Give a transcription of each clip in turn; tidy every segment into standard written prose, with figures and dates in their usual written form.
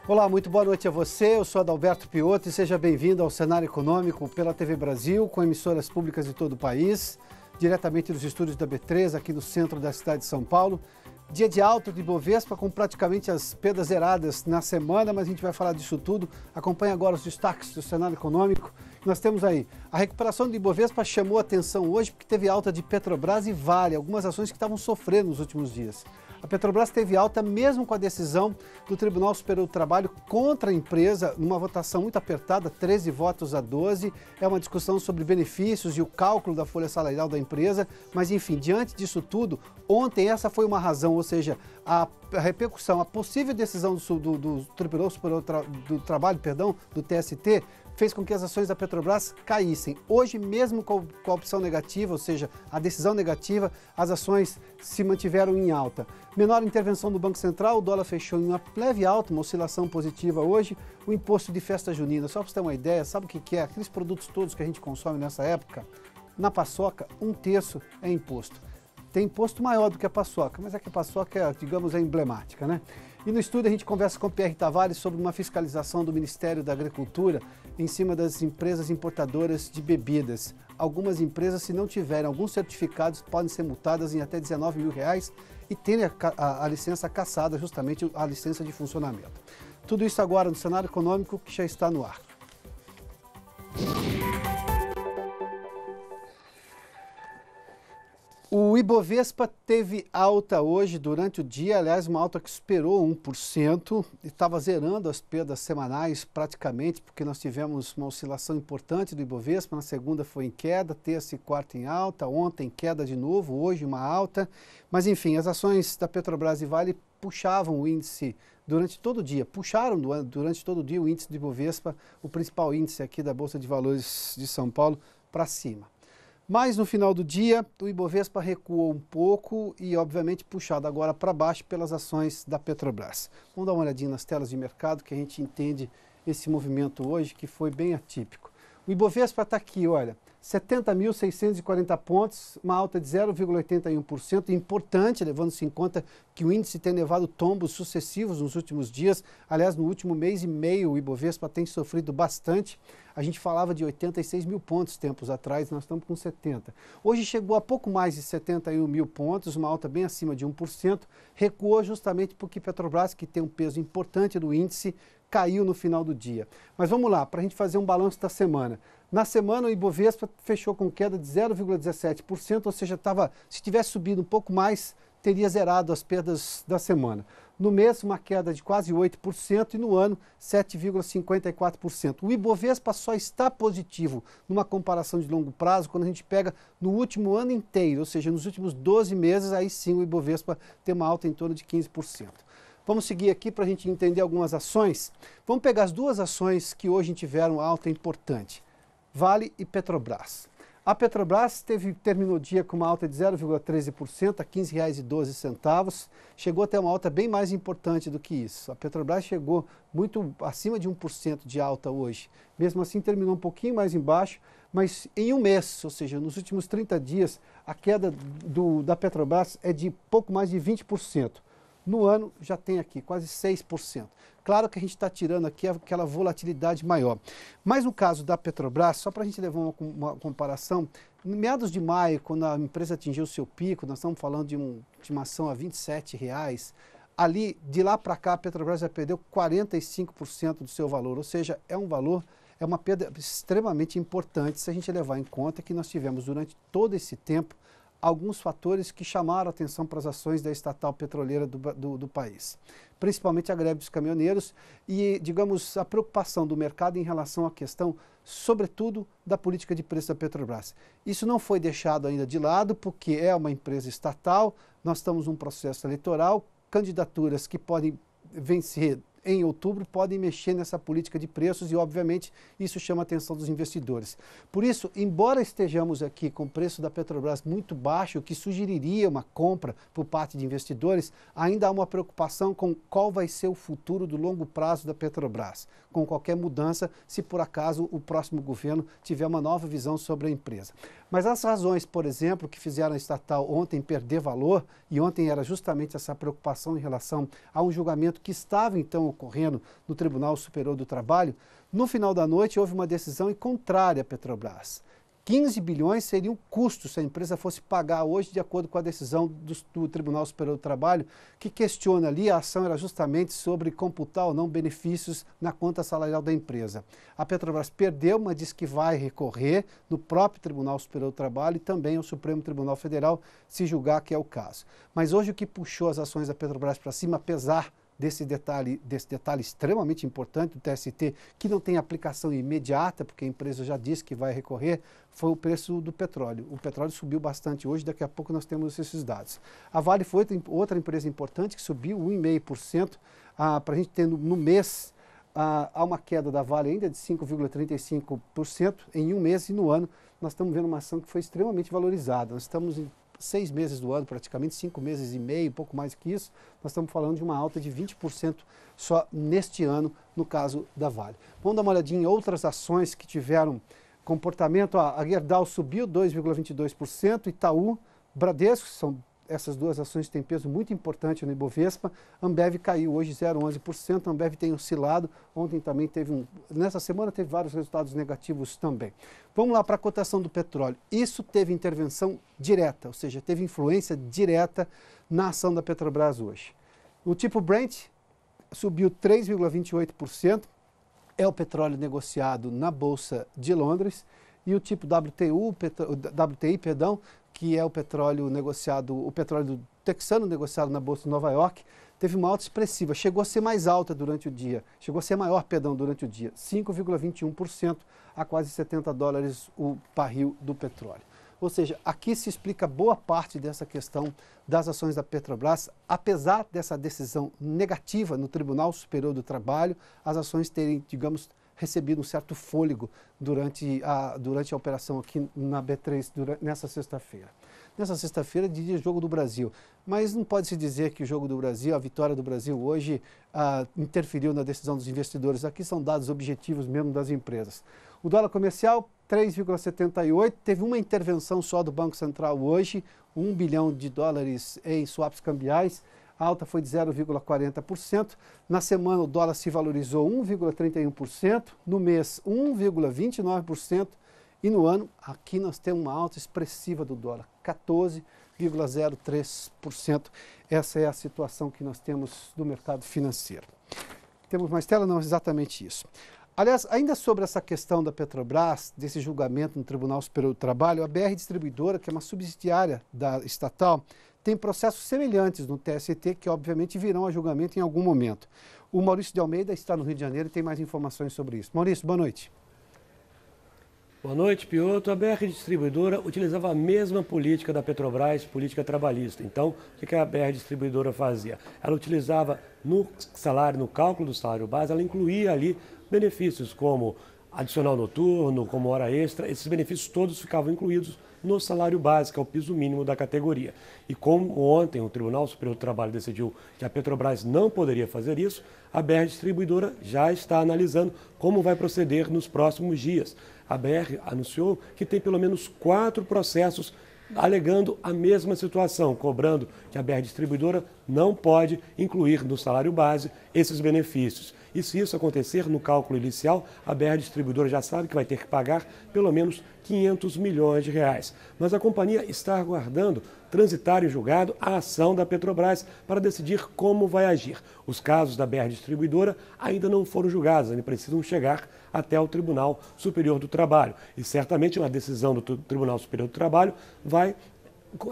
Olá, muito boa noite a você. Eu sou Adalberto Piotto e seja bem-vindo ao Cenário Econômico pela TV Brasil, com emissoras públicas de todo o país, diretamente dos estúdios da B3, aqui no centro da cidade de São Paulo. Dia de alta de Ibovespa, com praticamente as perdas zeradas na semana, mas a gente vai falar disso tudo. Acompanhe agora os destaques do Cenário Econômico. Nós temos aí, a recuperação do Ibovespa chamou a atenção hoje porque teve alta de Petrobras e Vale, algumas ações que estavam sofrendo nos últimos dias. A Petrobras teve alta mesmo com a decisão do Tribunal Superior do Trabalho contra a empresa, numa votação muito apertada, 13 votos a 12. É uma discussão sobre benefícios e o cálculo da folha salarial da empresa. Mas, enfim, diante disso tudo, ontem essa foi uma razão, ou seja, a repercussão, a possível decisão do Tribunal Superior do Trabalho, do TST, fez com que as ações da Petrobras caíssem. Hoje, mesmo com a opção negativa, ou seja, a decisão negativa, as ações se mantiveram em alta. Menor intervenção do Banco Central, o dólar fechou em uma leve alta, uma oscilação positiva hoje. O imposto de festa junina, só para você ter uma ideia, sabe o que é? Aqueles produtos todos que a gente consome nessa época, na paçoca, 1/3 é imposto. Tem imposto maior do que a paçoca, mas é que a paçoca, digamos, é emblemática, né? E no estúdio a gente conversa com o Pierre Tavares sobre uma fiscalização do Ministério da Agricultura em cima das empresas importadoras de bebidas. Algumas empresas, se não tiverem alguns certificados, podem ser multadas em até R$19 mil e terem a licença cassada, justamente a licença de funcionamento. Tudo isso agora no Cenário Econômico, que já está no ar. O Ibovespa teve alta hoje durante o dia, aliás, uma alta que superou 1%, e estava zerando as perdas semanais praticamente, porque nós tivemos uma oscilação importante do Ibovespa, na segunda foi em queda, terça e quarta em alta, ontem queda de novo, hoje uma alta, mas enfim, as ações da Petrobras e Vale puxavam o índice durante todo o dia, durante todo o dia o índice do Ibovespa, o principal índice aqui da Bolsa de Valores de São Paulo, para cima. Mas no final do dia, o Ibovespa recuou um pouco e, obviamente, puxado agora para baixo pelas ações da Petrobras. Vamos dar uma olhadinha nas telas de mercado que a gente entende esse movimento hoje, que foi bem atípico. O Ibovespa está aqui, olha, 70.640 pontos, uma alta de 0,81%, importante, levando-se em conta que o índice tem levado tombos sucessivos nos últimos dias. Aliás, no último mês e meio, o Ibovespa tem sofrido bastante. A gente falava de 86 mil pontos tempos atrás, nós estamos com 70. Hoje chegou a pouco mais de 71 mil pontos, uma alta bem acima de 1%, recuou justamente porque Petrobras, que tem um peso importante do índice, caiu no final do dia. Mas vamos lá, para a gente fazer um balanço da semana. Na semana, o Ibovespa fechou com queda de 0,17%, ou seja, se tivesse subido um pouco mais, teria zerado as perdas da semana. No mês, uma queda de quase 8% e no ano, 7,54%. O Ibovespa só está positivo numa comparação de longo prazo quando a gente pega no último ano inteiro, ou seja, nos últimos 12 meses, aí sim o Ibovespa tem uma alta em torno de 15%. Vamos seguir aqui para a gente entender algumas ações. Vamos pegar as duas ações que hoje tiveram alta importante. Vale e Petrobras. A Petrobras terminou o dia com uma alta de 0,13% a R$ 15,12. Chegou até uma alta bem mais importante do que isso. A Petrobras chegou muito acima de 1% de alta hoje. Mesmo assim, terminou um pouquinho mais embaixo, mas em um mês, ou seja, nos últimos 30 dias, a queda da Petrobras é de pouco mais de 20%. No ano já tem aqui quase 6%. Claro que a gente está tirando aqui aquela volatilidade maior. Mas no caso da Petrobras, só para a gente levar uma comparação, em meados de maio, quando a empresa atingiu o seu pico, nós estamos falando de uma ação a R$ 27, ali, de lá para cá, a Petrobras já perdeu 45% do seu valor, ou seja, é uma perda extremamente importante se a gente levar em conta que nós tivemos durante todo esse tempo alguns fatores que chamaram a atenção para as ações da estatal petroleira do país. Principalmente a greve dos caminhoneiros e, digamos, a preocupação do mercado em relação à questão, sobretudo, da política de preço da Petrobras. Isso não foi deixado ainda de lado porque é uma empresa estatal, nós estamos num processo eleitoral, candidaturas que podem vencer em outubro, podem mexer nessa política de preços e, obviamente, isso chama a atenção dos investidores. Por isso, embora estejamos aqui com o preço da Petrobras muito baixo, o que sugeriria uma compra por parte de investidores, ainda há uma preocupação com qual vai ser o futuro do longo prazo da Petrobras, com qualquer mudança, se por acaso o próximo governo tiver uma nova visão sobre a empresa. Mas as razões, por exemplo, que fizeram a estatal ontem perder valor, e ontem era justamente essa preocupação em relação a um julgamento que estava então ocorrendo no Tribunal Superior do Trabalho, no final da noite houve uma decisão contrária à Petrobras. 15 bilhões seria um custo se a empresa fosse pagar hoje, de acordo com a decisão do Tribunal Superior do Trabalho, que questiona ali, a ação era justamente sobre computar ou não benefícios na conta salarial da empresa. A Petrobras perdeu, mas diz que vai recorrer no próprio Tribunal Superior do Trabalho e também ao Supremo Tribunal Federal, se julgar que é o caso. Mas hoje o que puxou as ações da Petrobras para cima, apesar desse detalhe extremamente importante do TST, que não tem aplicação imediata, porque a empresa já disse que vai recorrer, foi o preço do petróleo. O petróleo subiu bastante hoje, daqui a pouco nós temos esses dados. A Vale foi outra empresa importante que subiu 1,5%, para a gente ter no mês, há uma queda da Vale ainda de 5,35% em um mês, e no ano nós estamos vendo uma ação que foi extremamente valorizada. Nós estamos em 6 meses do ano, praticamente 5 meses e meio, pouco mais que isso, nós estamos falando de uma alta de 20% só neste ano, no caso da Vale. Vamos dar uma olhadinha em outras ações que tiveram comportamento. A Gerdau subiu 2,22%, Itaú, Bradesco, são essas duas ações têm peso muito importante no Ibovespa. Ambev caiu hoje 0,11%, Ambev tem oscilado, ontem também nessa semana teve vários resultados negativos também. Vamos lá para a cotação do petróleo. Isso teve intervenção direta, ou seja, teve influência direta na ação da Petrobras hoje. O tipo Brent subiu 3,28%, é o petróleo negociado na Bolsa de Londres, e o tipo WTI, que é o petróleo texano negociado na Bolsa de Nova York, teve uma alta expressiva, chegou a ser mais alta durante o dia, chegou a ser maior, durante o dia, 5,21% a quase $70 o barril do petróleo. Ou seja, aqui se explica boa parte dessa questão das ações da Petrobras. Apesar dessa decisão negativa no Tribunal Superior do Trabalho, as ações terem, digamos, recebido um certo fôlego durante a operação aqui na B3 nessa sexta-feira. Nessa sexta-feira, dia Jogo do Brasil. Mas não pode se dizer que o Jogo do Brasil, a vitória do Brasil hoje, interferiu na decisão dos investidores. Aqui são dados objetivos mesmo das empresas. O dólar comercial, 3,78, teve uma intervenção só do Banco Central hoje, $1 bilhão em swaps cambiais, a alta foi de 0,40%. Na semana o dólar se valorizou 1,31%, no mês 1,29%, e no ano aqui nós temos uma alta expressiva do dólar, 14,03%. Essa é a situação que nós temos no mercado financeiro. Temos mais tela? Não, exatamente isso. Aliás, ainda sobre essa questão da Petrobras, desse julgamento no Tribunal Superior do Trabalho, a BR Distribuidora, que é uma subsidiária da estatal, tem processos semelhantes no TST, que obviamente virão a julgamento em algum momento. O Maurício de Almeida está no Rio de Janeiro e tem mais informações sobre isso. Maurício, boa noite. Boa noite, Piotr. A BR Distribuidora utilizava a mesma política da Petrobras, política trabalhista. Então, o que a BR Distribuidora fazia? Ela utilizava no cálculo do salário base, ela incluía ali benefícios como adicional noturno, como hora extra. Esses benefícios todos ficavam incluídos no salário base, que é o piso mínimo da categoria. E como ontem o Tribunal Superior do Trabalho decidiu que a Petrobras não poderia fazer isso, a BR Distribuidora já está analisando como vai proceder nos próximos dias. A BR anunciou que tem pelo menos 4 processos alegando a mesma situação, cobrando que a BR Distribuidora não pode incluir no salário base esses benefícios. E se isso acontecer no cálculo inicial, a BR Distribuidora já sabe que vai ter que pagar pelo menos R$500 milhões. Mas a companhia está aguardando transitar em julgado a ação da Petrobras para decidir como vai agir. Os casos da BR Distribuidora ainda não foram julgados, ainda precisam chegar até o Tribunal Superior do Trabalho. E certamente uma decisão do Tribunal Superior do Trabalho vai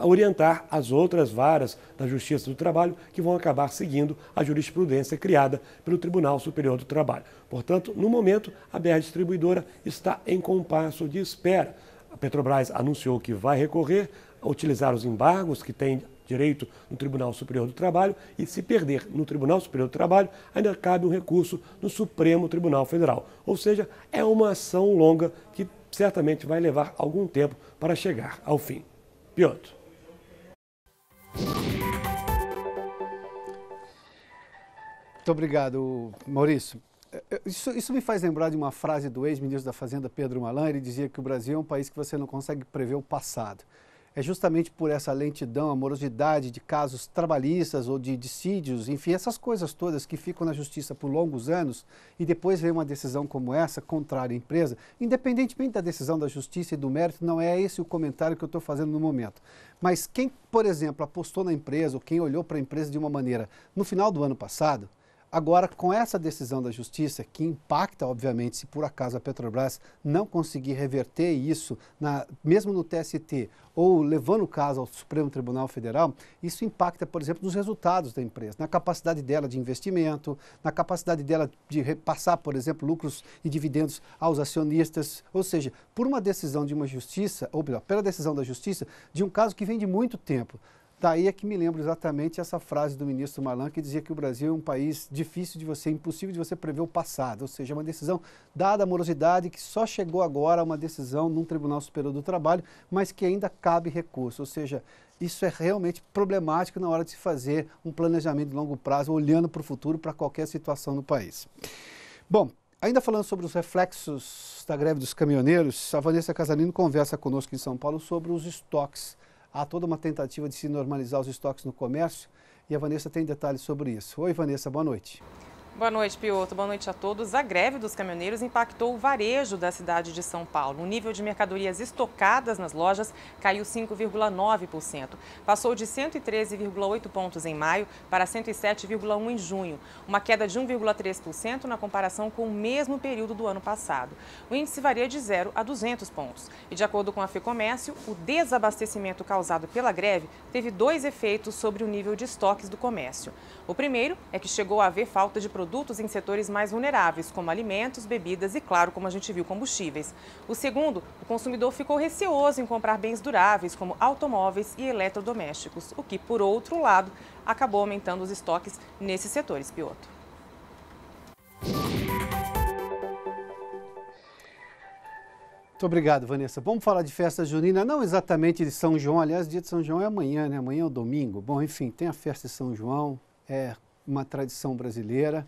orientar as outras varas da Justiça do Trabalho que vão acabar seguindo a jurisprudência criada pelo Tribunal Superior do Trabalho. Portanto, no momento, a BR Distribuidora está em compasso de espera. A Petrobras anunciou que vai recorrer, utilizar os embargos que tem direito no Tribunal Superior do Trabalho e, se perder no Tribunal Superior do Trabalho, ainda cabe um recurso no Supremo Tribunal Federal. Ou seja, é uma ação longa que certamente vai levar algum tempo para chegar ao fim. Piotr. Muito obrigado, Maurício. Isso me faz lembrar de uma frase do ex-ministro da Fazenda, Pedro Malan. Ele dizia que o Brasil é um país que você não consegue prever o passado. É justamente por essa lentidão, a morosidade de casos trabalhistas ou de dissídios, enfim, essas coisas todas que ficam na justiça por longos anos e depois vem uma decisão como essa, contrária à empresa, independentemente da decisão da justiça e do mérito, não é esse o comentário que eu estou fazendo no momento. Mas quem, por exemplo, apostou na empresa ou quem olhou para a empresa de uma maneira no final do ano passado, agora, com essa decisão da Justiça, que impacta, obviamente, se por acaso a Petrobras não conseguir reverter isso, mesmo no TST, ou levando o caso ao Supremo Tribunal Federal, isso impacta, por exemplo, nos resultados da empresa, na capacidade dela de investimento, na capacidade dela de repassar, por exemplo, lucros e dividendos aos acionistas, ou seja, por uma decisão de uma justiça, ou melhor, pela decisão da Justiça, de um caso que vem de muito tempo. Daí é que me lembro exatamente essa frase do ministro Malan, que dizia que o Brasil é um país difícil de você, impossível de você prever o passado. Ou seja, uma decisão dada a morosidade que só chegou agora a uma decisão num Tribunal Superior do Trabalho, mas que ainda cabe recurso. Ou seja, isso é realmente problemático na hora de se fazer um planejamento de longo prazo, olhando para o futuro, para qualquer situação no país. Bom, ainda falando sobre os reflexos da greve dos caminhoneiros, a Vanessa Casalino conversa conosco em São Paulo sobre os estoques. Há toda uma tentativa de se normalizar os estoques no comércio e a Vanessa tem detalhes sobre isso. Oi, Vanessa, boa noite. Boa noite, Piotr. Boa noite a todos. A greve dos caminhoneiros impactou o varejo da cidade de São Paulo. O nível de mercadorias estocadas nas lojas caiu 5,9%. Passou de 113,8 pontos em maio para 107,1 em junho, uma queda de 1,3% na comparação com o mesmo período do ano passado. O índice varia de 0 a 200 pontos. E, de acordo com a FEComércio, o desabastecimento causado pela greve teve dois efeitos sobre o nível de estoques do comércio. O primeiro é que chegou a haver falta de produtos em setores mais vulneráveis, como alimentos, bebidas e, claro, como a gente viu, combustíveis. O segundo, o consumidor ficou receoso em comprar bens duráveis, como automóveis e eletrodomésticos, o que, por outro lado, acabou aumentando os estoques nesses setores, Piotr. Muito obrigado, Vanessa. Vamos falar de festa junina, não exatamente de São João, aliás, o dia de São João é amanhã, né? Amanhã é o domingo. Bom, enfim, tem a festa de São João, é uma tradição brasileira.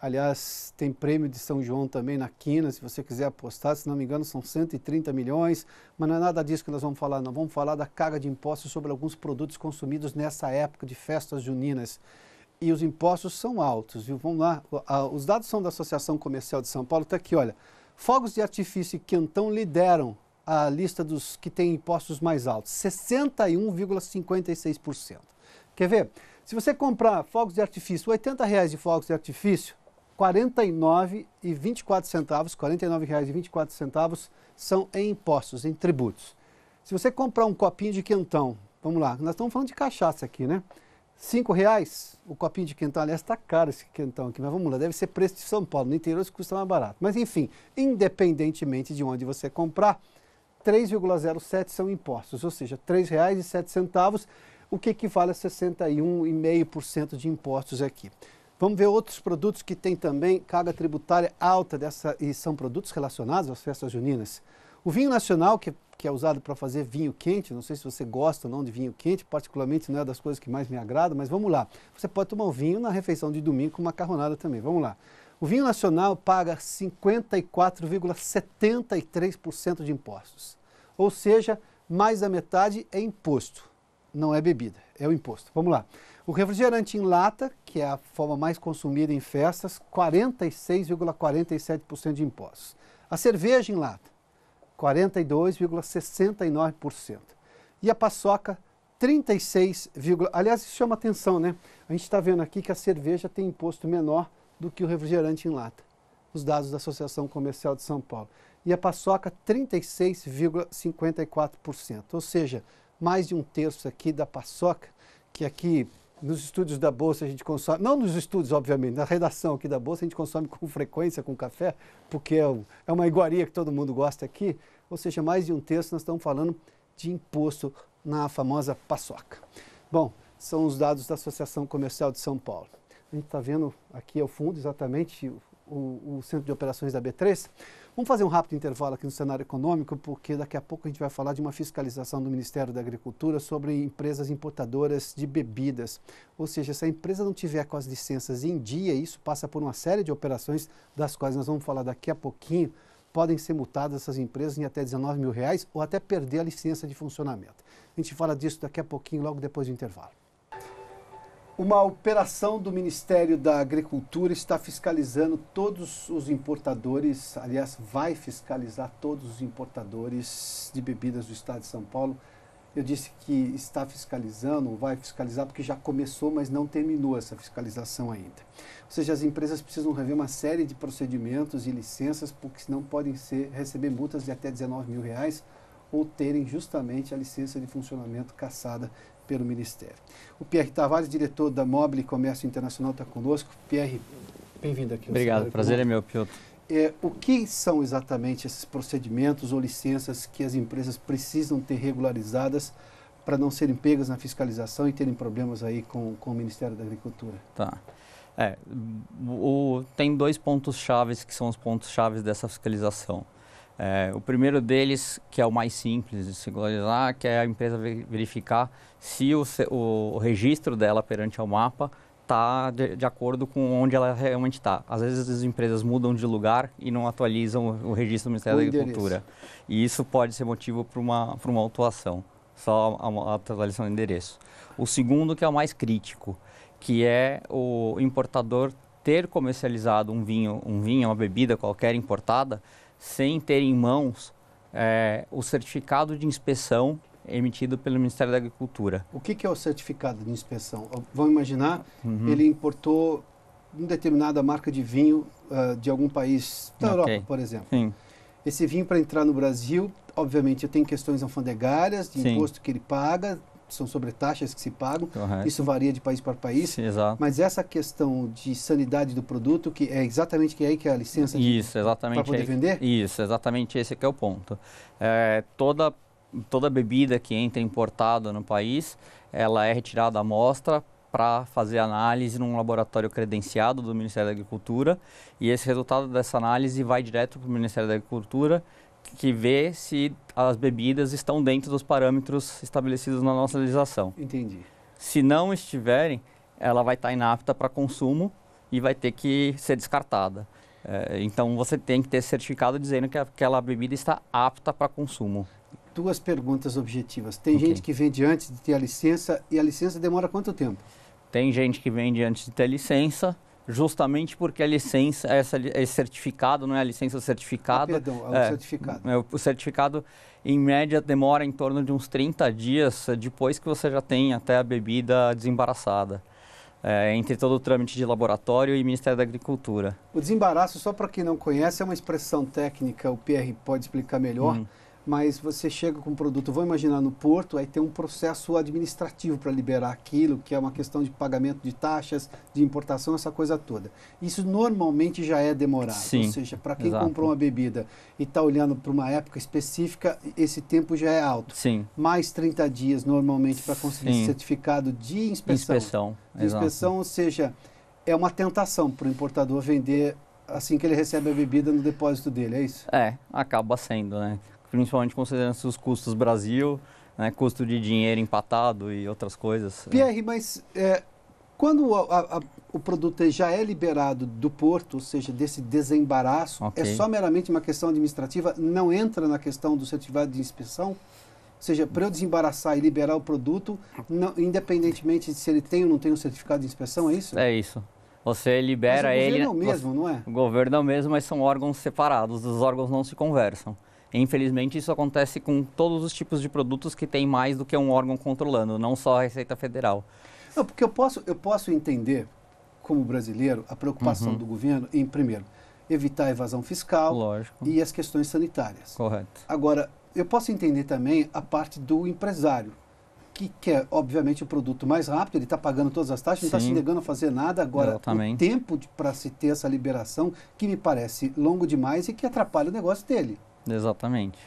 Aliás, tem prêmio de São João também na quina, se você quiser apostar, se não me engano são 130 milhões, mas não é nada disso que nós vamos falar, não. Vamos falar da carga de impostos sobre alguns produtos consumidos nessa época de festas juninas. E os impostos são altos, viu? Vamos lá, os dados são da Associação Comercial de São Paulo, está aqui, olha. Fogos de artifício e quentão lideram a lista dos que têm impostos mais altos, 61,56%. Quer ver? Se você comprar fogos de artifício, R$80 de fogos de artifício, R$ 49,24 são em impostos, em tributos. Se você comprar um copinho de quentão, vamos lá, nós estamos falando de cachaça aqui, né? R$5 o copinho de quentão, aliás, está caro esse quentão aqui, mas vamos lá, deve ser preço de São Paulo, no interior isso custa mais barato. Mas enfim, independentemente de onde você comprar, 3,07 são impostos, ou seja, R$ 3,07, o que equivale a 61,5% de impostos aqui. Vamos ver outros produtos que têm também carga tributária alta e são produtos relacionados às festas juninas. O vinho nacional, que é usado para fazer vinho quente, não sei se você gosta ou não de vinho quente, particularmente não é das coisas que mais me agrada, mas vamos lá. Você pode tomar o vinho na refeição de domingo com macarronada também, vamos lá. O vinho nacional paga 54,73% de impostos, ou seja, mais da metade é imposto, não é bebida, é o imposto. Vamos lá. O refrigerante em lata, que é a forma mais consumida em festas, 46,47% de impostos. A cerveja em lata, 42,69%. E a paçoca, 36, aliás, isso chama atenção, né? A gente está vendo aqui que a cerveja tem imposto menor do que o refrigerante em lata. Os dados da Associação Comercial de São Paulo. E a paçoca, 36,54%. Ou seja, mais de um terço aqui da paçoca, que aqui nos estúdios da Bolsa a gente consome, não nos estúdios, obviamente, na redação aqui da Bolsa a gente consome com frequência, com café, porque é uma iguaria que todo mundo gosta aqui, ou seja, mais de um terço nós estamos falando de imposto na famosa paçoca. Bom, são os dados da Associação Comercial de São Paulo. A gente está vendo aqui ao fundo exatamente o centro de operações da B3. Vamos fazer um rápido intervalo aqui no cenário econômico, porque daqui a pouco a gente vai falar de uma fiscalização do Ministério da Agricultura sobre empresas importadoras de bebidas. Ou seja, se a empresa não tiver com as licenças em dia, isso passa por uma série de operações, das quais nós vamos falar daqui a pouquinho, podem ser multadas essas empresas em até R$19 mil ou até perder a licença de funcionamento. A gente fala disso daqui a pouquinho, logo depois do intervalo. Uma operação do Ministério da Agricultura está fiscalizando todos os importadores, aliás, vai fiscalizar todos os importadores de bebidas do estado de São Paulo. Eu disse que está fiscalizando, vai fiscalizar porque já começou, mas não terminou essa fiscalização ainda. Ou seja, as empresas precisam rever uma série de procedimentos e licenças, porque senão podem receber multas de até R$19 mil ou terem justamente a licença de funcionamento cassada pelo Ministério. O Pierre Tavares, diretor da Mobile Comércio Internacional, está conosco. Pierre, bem-vindo aqui. Obrigado, prazer é meu, Piotr. O que são exatamente esses procedimentos ou licenças que as empresas precisam ter regularizadas para não serem pegas na fiscalização e terem problemas aí com o Ministério da Agricultura? Tá. Tem dois pontos chaves que são os pontos chaves dessa fiscalização. O primeiro deles, que é o mais simples de se regularizar, que é a empresa verificar se o registro dela perante ao mapa está de acordo com onde ela realmente está. Às vezes as empresas mudam de lugar e não atualizam o registro do Ministério da Agricultura. E isso pode ser motivo para uma autuação, só a atualização de endereço. O segundo, que é o mais crítico, que é o importador ter comercializado um vinho, uma bebida qualquer importada, sem ter em mãos o certificado de inspeção emitido pelo Ministério da Agricultura. O que é o certificado de inspeção? Vamos imaginar, ele importou uma determinada marca de vinho de algum país da Europa, por exemplo. Sim. Esse vinho, para entrar no Brasil, obviamente tem questões alfandegárias, de imposto que ele paga, são sobretaxas que se pagam, isso varia de país para país. Sim, exato. Mas essa questão de sanidade do produto, que é exatamente aí que é a licença para poder vender? Isso, exatamente esse que é o ponto. Toda bebida que entra importada no país, ela é retirada à amostra para fazer análise num laboratório credenciado do Ministério da Agricultura, e esse resultado dessa análise vai direto para o Ministério da Agricultura, que vê se as bebidas estão dentro dos parâmetros estabelecidos na nossa legislação. Entendi. Se não estiverem, ela vai estar inapta para consumo e vai ter que ser descartada. Então você tem que ter certificado dizendo que aquela bebida está apta para consumo. Duas perguntas objetivas. Tem gente que vende antes de ter a licença, e a licença demora quanto tempo? Tem gente que vende antes de ter a licença, justamente porque a licença, esse certificado, não é a licença certificada. Perdão, é o certificado. O certificado, em média, demora em torno de uns 30 dias depois que você já tem até a bebida desembaraçada. Entre todo o trâmite de laboratório e Ministério da Agricultura. O desembaraço, só para quem não conhece, é uma expressão técnica, o Pierre pode explicar melhor. Mas você chega com um produto, vou imaginar no porto, aí tem um processo administrativo para liberar aquilo, que é uma questão de pagamento de taxas, de importação, essa coisa toda. Isso normalmente já é demorado. Sim, ou seja, para quem comprou uma bebida e está olhando para uma época específica, esse tempo já é alto. Sim. Mais 30 dias normalmente para conseguir certificado de inspeção. Ou seja, é uma tentação para o importador vender assim que ele recebe a bebida no depósito dele, é isso? Acaba sendo, né? Principalmente considerando os custos Brasil, né, custo de dinheiro empatado e outras coisas. Pierre, mas quando o produto já é liberado do porto, ou seja, desse desembaraço, é só meramente uma questão administrativa, não entra na questão do certificado de inspeção? Ou seja, para eu desembaraçar e liberar o produto, independentemente de se ele tem ou não tem um certificado de inspeção, é isso? É isso. Você libera ele... Mas o governo é o mesmo, não é? O governo é o mesmo, mas são órgãos separados, os órgãos não se conversam. Infelizmente, isso acontece com todos os tipos de produtos que tem mais do que um órgão controlando, não só a Receita Federal. Não, porque eu posso entender, como brasileiro, a preocupação do governo em, primeiro, evitar a evasão fiscal e as questões sanitárias. Correto. Agora, eu posso entender também a parte do empresário, que quer, obviamente, o produto mais rápido, ele está pagando todas as taxas, não está se negando a fazer nada. Agora, o tempo para se ter essa liberação, que me parece longo demais e que atrapalha o negócio dele. Exatamente.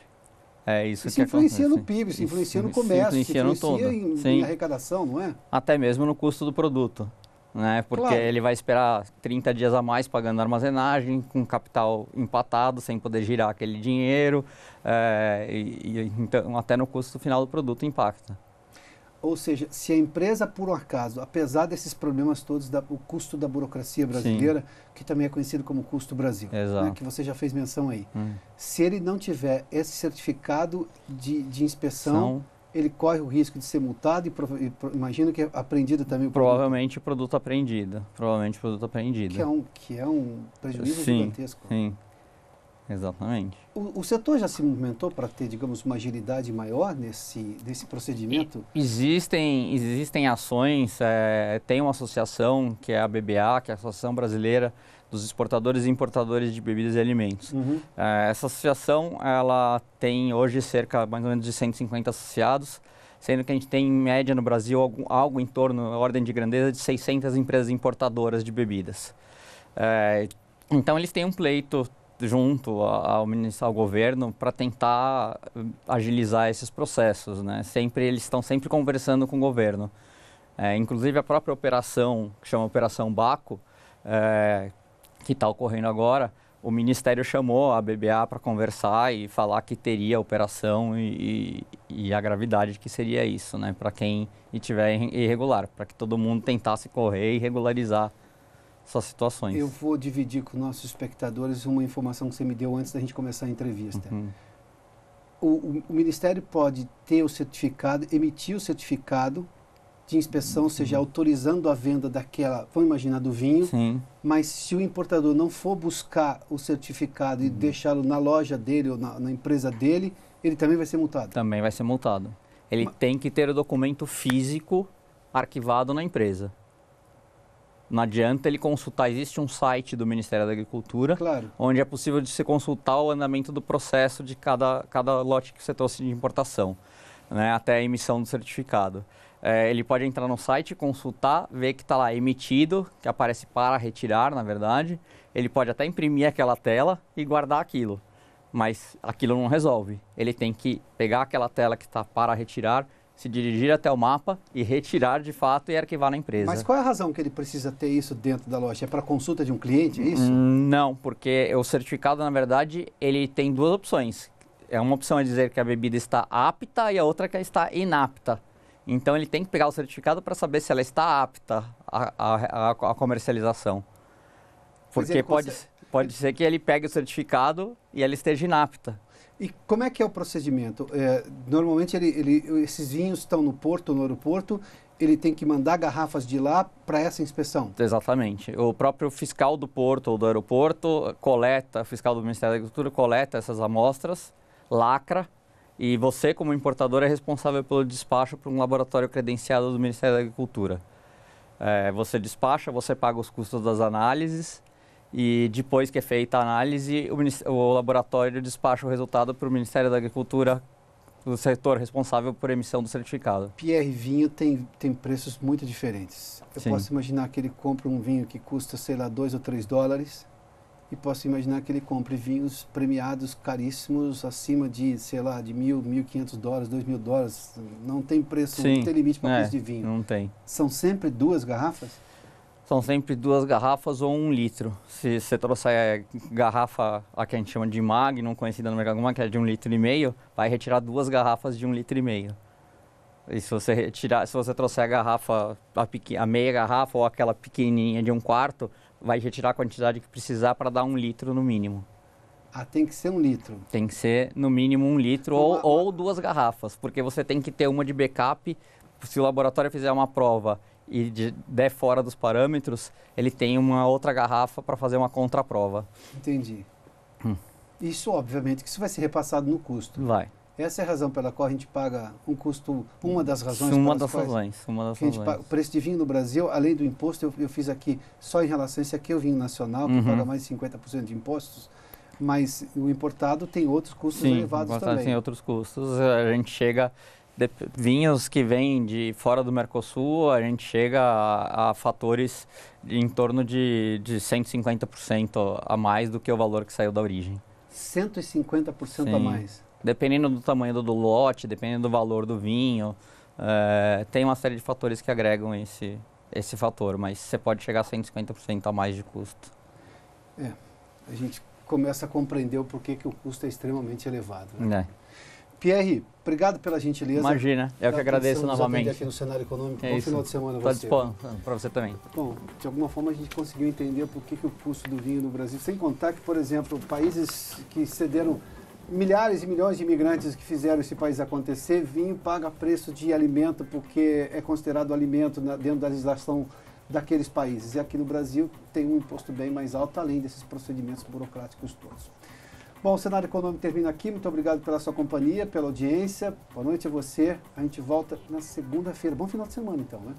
É isso se influencia no PIB, se influencia no comércio, se influencia em arrecadação, não é? Até mesmo no custo do produto, né? Porque ele vai esperar 30 dias a mais pagando armazenagem, com capital empatado, sem poder girar aquele dinheiro, então, até no custo final do produto impacta. Ou seja, se a empresa, por um acaso, apesar desses problemas todos, o custo da burocracia brasileira, que também é conhecido como custo Brasil, né, que você já fez menção aí, se ele não tiver esse certificado de inspeção, ele corre o risco de ser multado e imagino que é apreendido também o produto. Provavelmente o produto apreendido. Que é um prejuízo gigantesco. Sim. Exatamente. O setor já se movimentou para ter, digamos, uma agilidade maior nesse procedimento? Existem ações, tem uma associação que é a BBA, que é a Associação Brasileira dos Exportadores e Importadores de Bebidas e Alimentos. Essa associação, ela tem hoje cerca mais ou menos de 150 associados, sendo que a gente tem em média no Brasil algo em torno, a ordem de grandeza, de 600 empresas importadoras de bebidas. Então eles têm um pleito junto ao governo para tentar agilizar esses processos, né? Eles estão sempre conversando com o governo. Inclusive a própria operação, que chama Operação Baco, que está ocorrendo agora, o Ministério chamou a BBA para conversar e falar que teria a operação e a gravidade que seria isso, né? Para quem estiver irregular, para que todo mundo tentasse correr e regularizar essas situações. Eu vou dividir com nossos espectadores uma informação que você me deu antes da gente começar a entrevista. O Ministério pode ter o certificado, emitir o certificado de inspeção, ou seja, autorizando a venda daquela, vamos imaginar, do vinho, mas se o importador não for buscar o certificado e deixá-lo na loja dele ou na empresa dele, ele também vai ser multado? Também vai ser multado. Ele tem que ter o documento físico arquivado na empresa. Não adianta ele consultar, existe um site do Ministério da Agricultura, onde é possível de se consultar o andamento do processo de cada lote que você trouxe de importação, né, até a emissão do certificado. Ele pode entrar no site, consultar, ver que está lá emitido, que aparece para retirar, na verdade. Ele pode até imprimir aquela tela e guardar aquilo, mas aquilo não resolve. Ele tem que pegar aquela tela que está para retirar, se dirigir até o mapa e retirar de fato e arquivar na empresa. Mas qual é a razão que ele precisa ter isso dentro da loja? É para consulta de um cliente, é isso? Não, porque o certificado, na verdade, ele tem duas opções. Uma opção é dizer que a bebida está apta e a outra que está inapta. Então ele tem que pegar o certificado para saber se ela está apta à comercialização. Porque pode ser que ele pegue o certificado e ela esteja inapta. E como é que é o procedimento? Normalmente esses vinhos estão no porto, no aeroporto, ele tem que mandar garrafas de lá para essa inspeção? Exatamente. O próprio fiscal do porto ou do aeroporto o fiscal do Ministério da Agricultura coleta essas amostras, lacra, e você, como importador, é responsável pelo despacho para um laboratório credenciado do Ministério da Agricultura. Você despacha, você paga os custos das análises, e depois que é feita a análise, o laboratório despacha o resultado para o Ministério da Agricultura, o setor responsável por emissão do certificado. Pierre Vinho tem preços muito diferentes. Eu posso imaginar que ele compra um vinho que custa, sei lá, 2 ou 3 dólares, e posso imaginar que ele compre vinhos premiados caríssimos, acima de, sei lá, de $1.000, $1.500, $2.000. Não tem preço, não tem limite para preço de vinho. Não tem. São sempre 2 garrafas? São sempre 2 garrafas ou 1 litro. Se você trouxer garrafa, a que a gente chama de Magnum, conhecida no mercado como que é de 1,5 litro, vai retirar 2 garrafas de 1,5 litro. E se você trouxer a garrafa, a meia garrafa ou aquela pequenininha de 1/4, vai retirar a quantidade que precisar para dar 1 litro no mínimo. Tem que ser 1 litro? Tem que ser no mínimo 1 litro ou 2 garrafas, porque você tem que ter uma de backup. Se o laboratório fizer uma prova e der fora dos parâmetros, ele tem uma outra garrafa para fazer uma contraprova. Entendi. Isso, obviamente, que isso vai ser repassado no custo. Vai. Essa é a razão pela qual a gente paga um custo, uma das razões. Uma das razões. O preço de vinho no Brasil, além do imposto, eu fiz aqui, só em relação a esse aqui, o vinho nacional, que paga mais de 50% de impostos, mas o importado tem outros custos elevados também. Tem outros custos. A gente chega... vinhos que vêm de fora do Mercosul, a gente chega a fatores em torno de 150% a mais do que o valor que saiu da origem. 150% a mais. Dependendo do tamanho do lote, dependendo do valor do vinho, tem uma série de fatores que agregam esse fator, mas você pode chegar a 150% a mais de custo. A gente começa a compreender o porquê que o custo é extremamente elevado. Né? Pierre, obrigado pela gentileza. Imagina, eu que agradeço novamente. Aqui no Cenário Econômico. Bom final de semana Estou você. dispondo para você também. Bom, de alguma forma a gente conseguiu entender por que o custo do vinho no Brasil, sem contar que, por exemplo, países que cederam milhares e milhões de imigrantes que fizeram esse país acontecer, vinho paga preço de alimento porque é considerado alimento dentro da legislação daqueles países. E aqui no Brasil tem um imposto bem mais alto, além desses procedimentos burocráticos todos. Bom, o Cenário Econômico termina aqui. Muito obrigado pela sua companhia, pela audiência. Boa noite a você. A gente volta na segunda-feira. Bom final de semana, então, né?